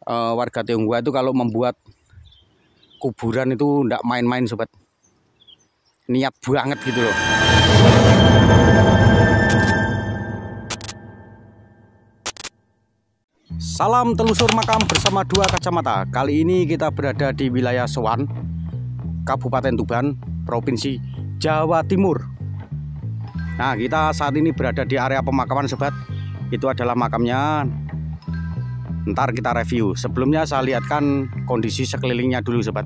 Warga Tionghoa itu kalau membuat kuburan itu ndak main-main sobat, niat banget gitu loh. Salam telusur makam bersama dua kacamata. Kali ini kita berada di wilayah Sowan, Kabupaten Tuban, Provinsi Jawa Timur. Nah, kita saat ini berada di area pemakaman sobat. Itu adalah makamnya. Ntar kita review. Sebelumnya saya lihatkan kondisi sekelilingnya dulu sobat.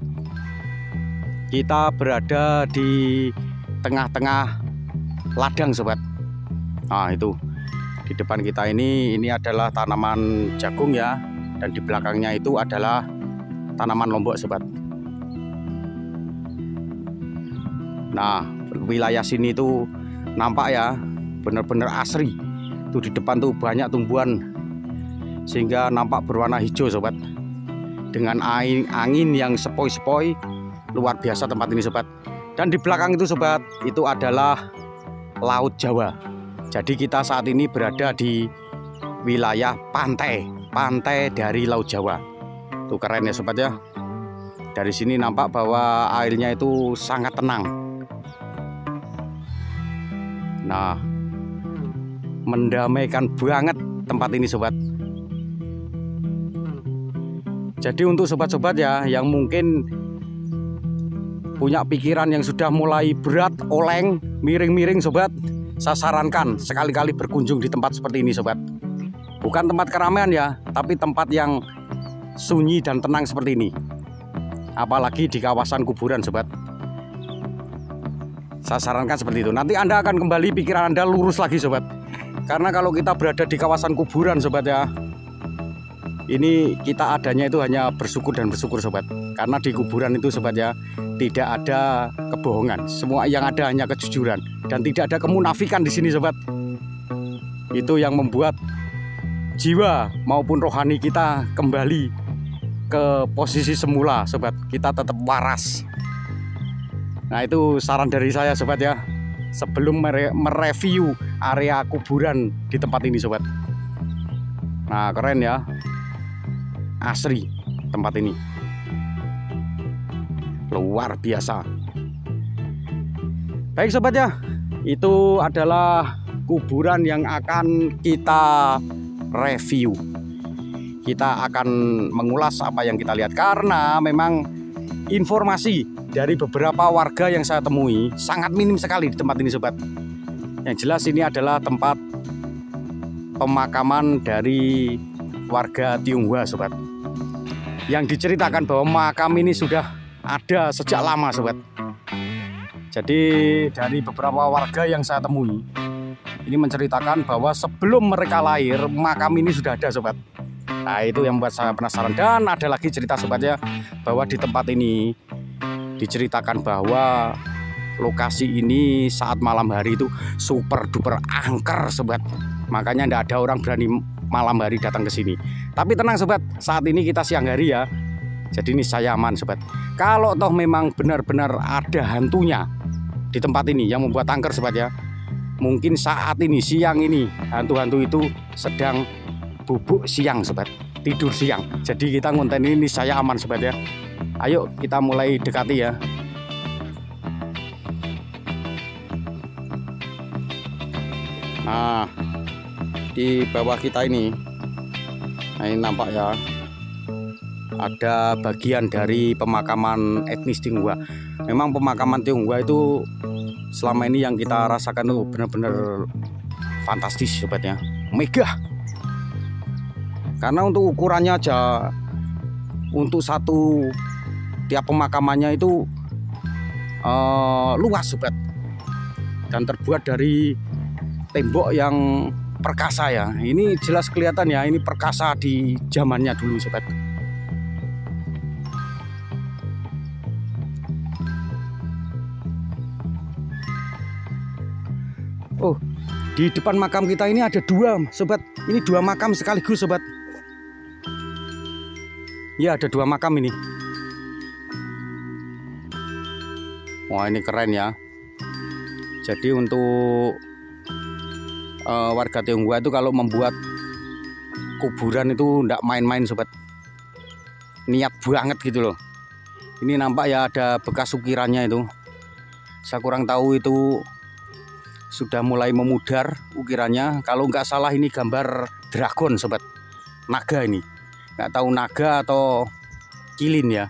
Kita berada di tengah-tengah ladang sobat. Nah, itu di depan kita ini adalah tanaman jagung ya, dan di belakangnya itu adalah tanaman lombok sobat. Nah, wilayah sini itu nampak ya, benar-benar asri. Tuh di depan tuh banyak tumbuhan sehingga nampak berwarna hijau sobat. Dengan angin yang sepoi-sepoi, luar biasa tempat ini sobat. Dan di belakang itu sobat, itu adalah Laut Jawa. Jadi kita saat ini berada di wilayah pantai dari Laut Jawa. Tuh keren ya sobat ya. Dari sini nampak bahwa airnya itu sangat tenang. Nah, mendamaikan banget tempat ini sobat. Jadi untuk sobat-sobat ya yang mungkin punya pikiran yang sudah mulai berat, oleng, miring-miring sobat, saya sarankan sekali-kali berkunjung di tempat seperti ini sobat. Bukan tempat keramaian ya, tapi tempat yang sunyi dan tenang seperti ini. Apalagi di kawasan kuburan sobat. Saya sarankan seperti itu. Nanti Anda akan kembali pikiran Anda lurus lagi sobat. Karena kalau kita berada di kawasan kuburan sobat ya, ini kita adanya itu hanya bersyukur dan bersyukur sobat. Karena di kuburan itu sobat ya, tidak ada kebohongan. Semua yang ada hanya kejujuran dan tidak ada kemunafikan di sini sobat. Itu yang membuat jiwa maupun rohani kita kembali ke posisi semula sobat. Kita tetap waras. Nah, itu saran dari saya sobat ya, sebelum mereview area kuburan di tempat ini sobat. Nah, keren ya, asri tempat ini, luar biasa. Baik sobat ya, itu adalah kuburan yang akan kita review. Kita akan mengulas apa yang kita lihat, karena memang informasi dari beberapa warga yang saya temui sangat minim sekali di tempat ini sobat. Yang jelas ini adalah tempat pemakaman dari warga Tionghoa sobat, yang diceritakan bahwa makam ini sudah ada sejak lama sobat. Jadi dari beberapa warga yang saya temui ini menceritakan bahwa sebelum mereka lahir makam ini sudah ada sobat. Nah, itu yang membuat saya penasaran. Dan ada lagi cerita sobat ya, bahwa di tempat ini diceritakan bahwa lokasi ini saat malam hari itu super duper angker sobat. Makanya tidak ada orang berani malam hari datang ke sini. Tapi tenang sobat, saat ini kita siang hari ya. Jadi ini saya aman sobat. Kalau toh memang benar-benar ada hantunya di tempat ini yang membuat angker sobat ya, mungkin saat ini siang ini hantu-hantu itu sedang bubuk siang sobat, tidur siang. Jadi kita ngonten ini saya aman sobat ya. Ayo kita mulai dekati ya. Nah, di bawah kita ini, nah ini nampak ya, ada bagian dari pemakaman etnis Tionghoa. Memang pemakaman Tionghoa itu selama ini yang kita rasakan tuh benar-benar fantastis sobatnya, megah. Karena untuk ukurannya aja, untuk satu tiap pemakamannya itu luas sobat, dan terbuat dari tembok yang perkasa ya. Ini jelas kelihatan ya, ini perkasa di zamannya dulu sobat. Oh, di depan makam kita ini ada dua sobat. Ini dua makam sekaligus sobat. Ya, ada dua makam ini. Wah, ini keren ya. Jadi untuk warga Tionghoa itu kalau membuat kuburan itu ndak main-main sobat. niat banget gitu loh. Ini nampak ya ada bekas ukirannya itu. Saya kurang tahu itu sudah mulai memudar ukirannya. Kalau nggak salah ini gambar dragon sobat, naga ini. Nggak tahu naga atau kilin ya.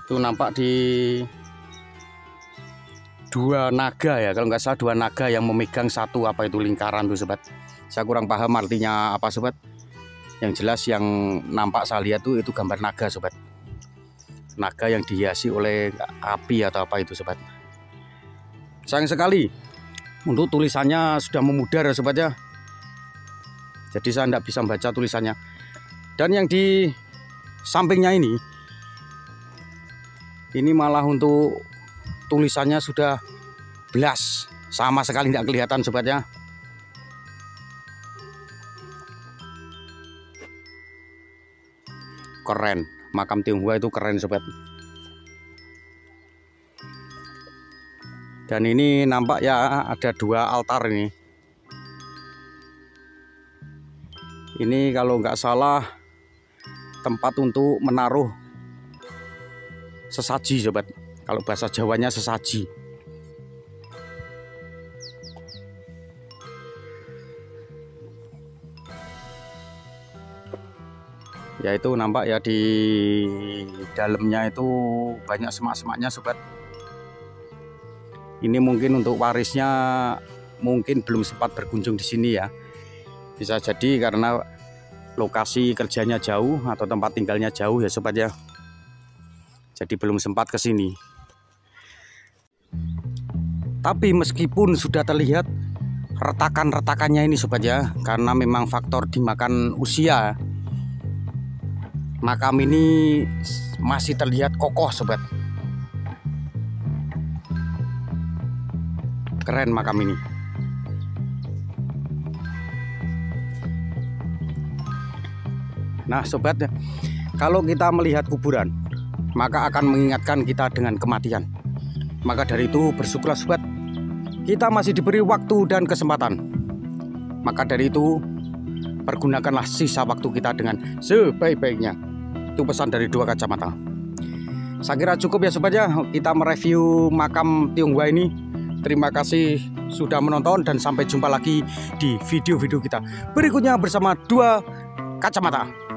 Itu nampak di dua naga ya, kalau nggak salah dua naga yang memegang satu apa itu lingkaran tuh sobat. Saya kurang paham artinya apa sobat. Yang jelas yang nampak saya lihat tuh itu gambar naga sobat. Naga yang dihiasi oleh api atau apa itu sobat. Sayang sekali untuk tulisannya sudah memudar ya sobat ya. Jadi saya tidak bisa baca tulisannya. Dan yang di sampingnya ini malah untuk tulisannya sudah belas, sama sekali tidak kelihatan sobat ya. Keren, makam Tionghoa itu keren sobat. Dan ini nampak ya ada dua altar ini. Ini kalau nggak salah tempat untuk menaruh sesaji sobat. Kalau bahasa Jawanya sesaji. Ya itu nampak ya di dalamnya itu banyak semak-semaknya sobat. Ini mungkin untuk warisnya mungkin belum sempat berkunjung di sini ya. Bisa jadi karena lokasi kerjanya jauh atau tempat tinggalnya jauh ya sobat ya. Jadi belum sempat ke sini. Tapi meskipun sudah terlihat retakan-retakannya ini sobat ya, karena memang faktor dimakan usia, makam ini masih terlihat kokoh sobat. Keren makam ini. Nah sobat, kalau kita melihat kuburan maka akan mengingatkan kita dengan kematian. Maka dari itu bersyukurlah sobat, kita masih diberi waktu dan kesempatan. Maka dari itu pergunakanlah sisa waktu kita dengan sebaik-baiknya. Itu pesan dari Dua Kacamata. Saya kira cukup ya sobat ya, kita mereview makam Tionghoa ini. Terima kasih sudah menonton dan sampai jumpa lagi di video-video kita berikutnya bersama Dua Kacamata.